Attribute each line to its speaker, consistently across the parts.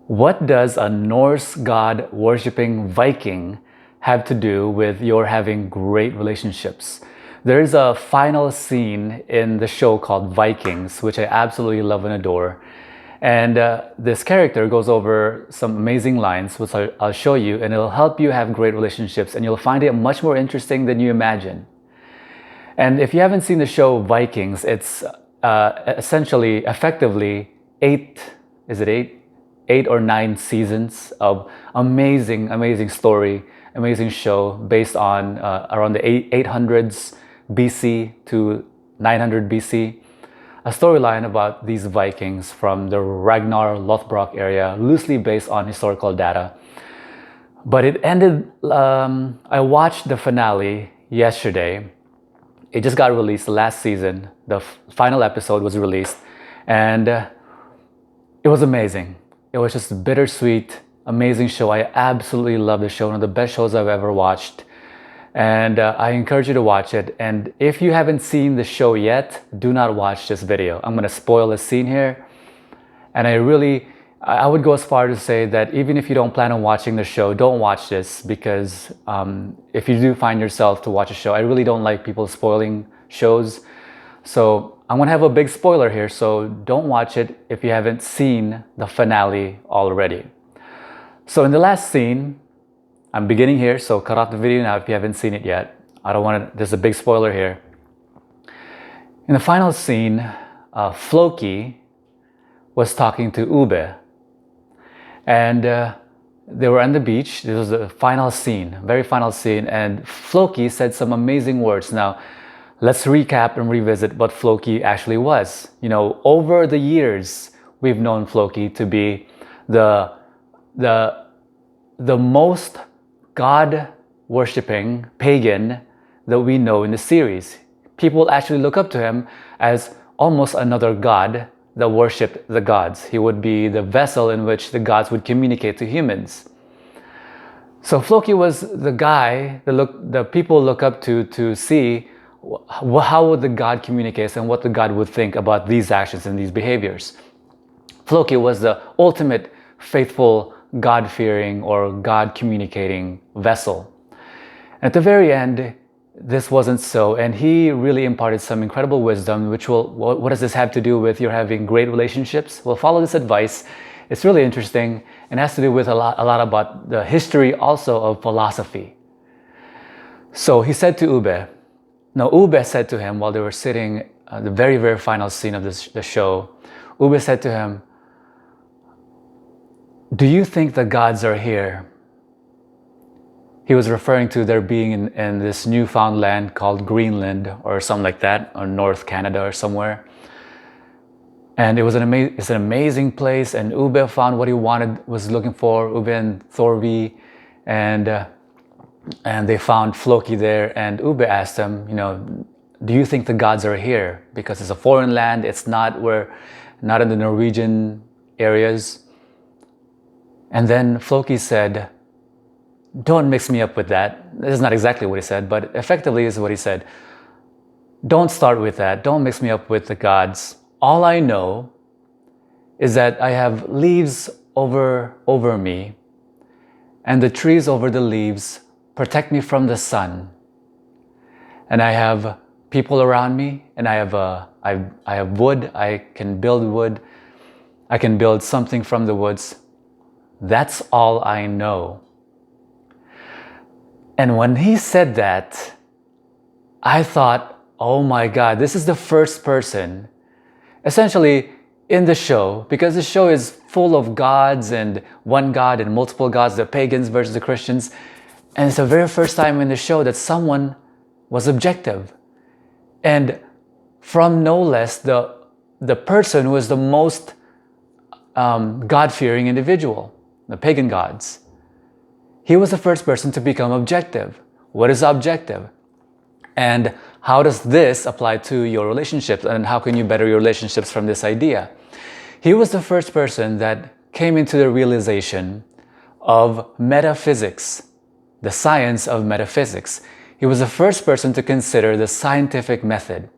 Speaker 1: What does a Norse god worshipping Viking have to do with your having great relationships? There's a final scene in the show called Vikings, which I absolutely love and adore. And this character goes over some amazing lines, which I'll show you, and it'll help you have great relationships, and you'll find it much more interesting than you imagine. And if you haven't seen the show Vikings, it's effectively eight or nine seasons of amazing story, amazing show based on around the 800s BC to 900 BC. A storyline about these Vikings from the Ragnar Lothbrok area, loosely based on historical data. But it ended, I watched the finale yesterday. It just got released last season. The final episode was released, and it was amazing. It was just a bittersweet, amazing show. I absolutely love the show, one of the best shows I've ever watched. And I encourage you to watch it. And if you haven't seen the show yet, do not watch this video. I'm going to spoil a scene here. And I would go as far to say that even if you don't plan on watching the show, don't watch this, because if you do find yourself to watch a show, I really don't like people spoiling shows. So I'm going to have a big spoiler here, so don't watch it if you haven't seen the finale already. So in the last scene, I'm beginning here, so cut off the video now if you haven't seen it yet. There's a big spoiler here. In the final scene, Floki was talking to Ube. And they were on the beach. This was the final scene, very final scene. And Floki said some amazing words. Now, let's recap and revisit what Floki actually was. You know, over the years, we've known Floki to be the most God-worshipping pagan that we know in the series. People actually look up to him as almost another god that worshipped the gods. He would be the vessel in which the gods would communicate to humans. So Floki was the guy that the people look up to see how would the god communicate and what the god would think about these actions and these behaviors. Floki was the ultimate faithful, God-fearing or God-communicating vessel. And at the very end, this wasn't so, and he really imparted some incredible wisdom, what does this have to do with your having great relationships? Well, follow this advice. It's really interesting and has to do with a lot about the history also of philosophy. So he said to Ube said to him while they were sitting at the very final scene of the show, Ube said to him, "Do you think the gods are here?" He was referring to their being in this newfound land called Greenland or something like that, or North Canada or somewhere. And it's an amazing place, and Ube found what he was looking for, Ube and Thorvi, and they found Floki there, and Ube asked him, do you think the gods are here? Because it's a foreign land, it's not in the Norwegian areas. And then Floki said, "Don't mix me up with that." This is not exactly what he said, but effectively this is what he said. "Don't start with that. Don't mix me up with the gods. All I know is that I have leaves over me, and the trees over the leaves protect me from the sun. And I have people around me, and I have wood. I can build wood. I can build something from the woods. That's all I know." And when he said that, I thought, oh my God, this is the first person, essentially in the show, because the show is full of gods and one god and multiple gods, the pagans versus the Christians. And it's the very first time in the show that someone was objective. And from no less the person who was the most God-fearing individual, the pagan gods. He was the first person to become objective. What is objective? And how does this apply to your relationships? And how can you better your relationships from this idea? He was the first person that came into the realization of metaphysics, the science of metaphysics. He was the first person to consider the scientific method.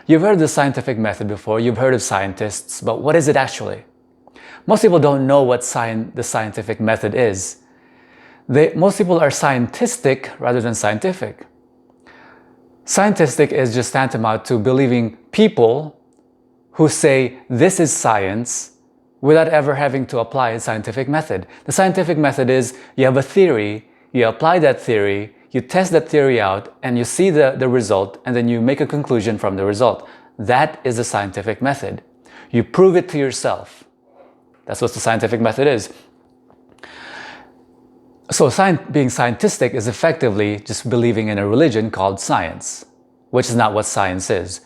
Speaker 1: You've heard of the scientific method before, you've heard of scientists, but what is it actually? Most people don't know what the scientific method is. Most people are scientistic rather than scientific. Scientistic is just tantamount to believing people who say this is science without ever having to apply a scientific method. The scientific method is you have a theory, you apply that theory, you test that theory out, and you see the result, and then you make a conclusion from the result. That is the scientific method. You prove it to yourself. That's what the scientific method is. So being scientistic is effectively just believing in a religion called science, which is not what science is.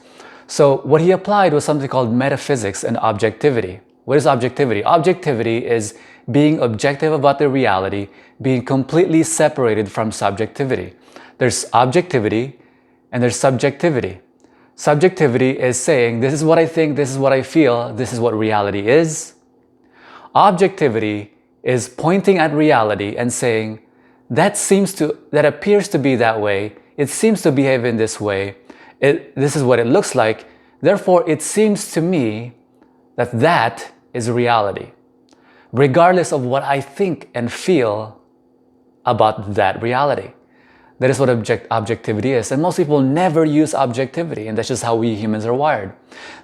Speaker 1: So what he applied was something called metaphysics and objectivity. What is objectivity? Objectivity is being objective about the reality, being completely separated from subjectivity. There's objectivity and there's subjectivity. Subjectivity is saying, this is what I think, this is what I feel, this is what reality is. Objectivity is pointing at reality and saying, that appears to be that way, it seems to behave in this way, this is what it looks like, therefore it seems to me that is reality, regardless of what I think and feel about that reality. That is what objectivity is. And most people never use objectivity, and that's just how we humans are wired.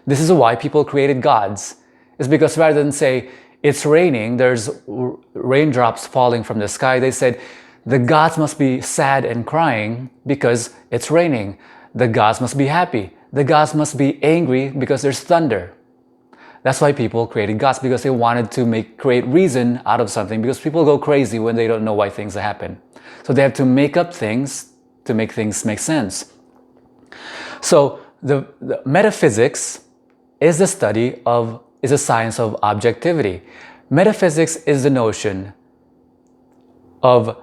Speaker 1: This is why people created gods. It's because rather than say, it's raining, there's raindrops falling from the sky, they said, the gods must be sad and crying because it's raining. The gods must be happy. The gods must be angry because there's thunder. That's why people created gods, because they wanted to create reason out of something, because people go crazy when they don't know why things happen. So they have to make up things to make things make sense. So the metaphysics is the science of objectivity. Metaphysics is the notion of,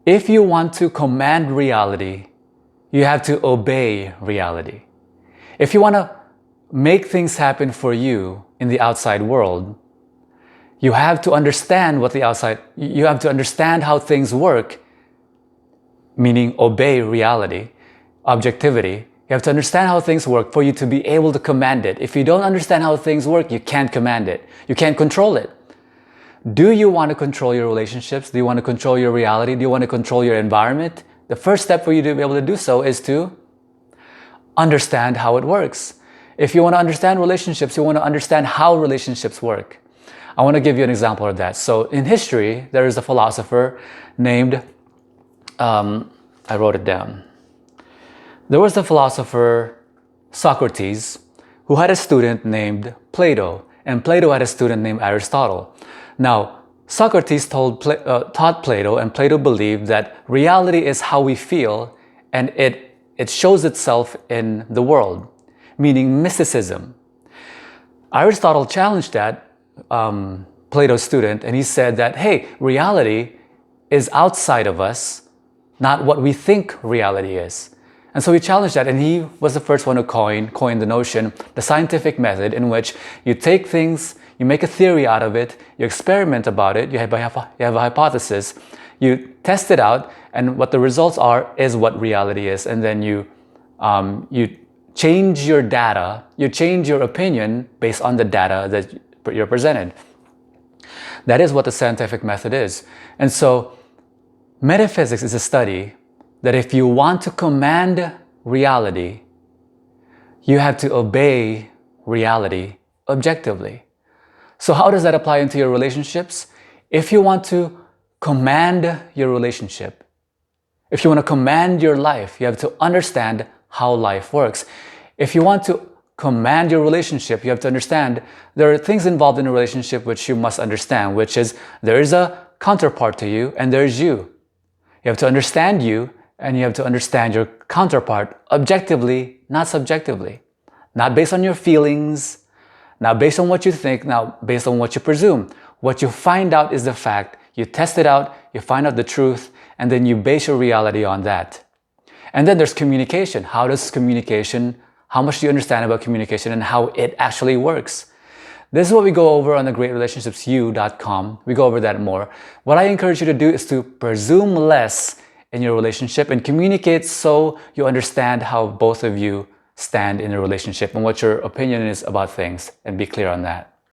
Speaker 1: if you want to command reality, you have to obey reality. If you want to make things happen for you in the outside world, you have to understand you have to understand how things work, meaning obey reality, objectivity. You have to understand how things work for you to be able to command it. If you don't understand how things work, you can't command it. You can't control it. Do you want to control your relationships? Do you want to control your reality? Do you want to control your environment? The first step for you to be able to do so is to understand how it works. If you want to understand relationships, you want to understand how relationships work. I want to give you an example of that. So in history, there is a philosopher named, I wrote it down. There was the philosopher Socrates, who had a student named Plato, and Plato had a student named Aristotle. Now, Socrates taught Plato, and Plato believed that reality is how we feel, and it shows itself in the world, meaning mysticism. Aristotle challenged that Plato's student, and he said that, hey, reality is outside of us, not what we think reality is. And so he challenged that, and he was the first one to coin the notion, the scientific method, in which you take things, you make a theory out of it, you experiment about it, you have a hypothesis, you test it out, and what the results are is what reality is. And then you change your data, you change your opinion based on the data that you're presented. That is what the scientific method is. And so metaphysics is a study that if you want to command reality, you have to obey reality objectively. So how does that apply into your relationships? If you want to command your relationship, if you want to command your life, you have to understand how life works. If you want to command your relationship, you have to understand there are things involved in a relationship which you must understand, which is there is a counterpart to you and there's you. You have to understand you, and you have to understand your counterpart objectively, not subjectively. Not based on your feelings, not based on what you think, not based on what you presume. What you find out is the fact, you test it out, you find out the truth, and then you base your reality on that. And then there's communication. How much do you understand about communication and how it actually works? This is what we go over on the greatrelationshipsyou.com. We go over that more. What I encourage you to do is to presume less in your relationship and communicate so you understand how both of you stand in a relationship and what your opinion is about things, and be clear on that.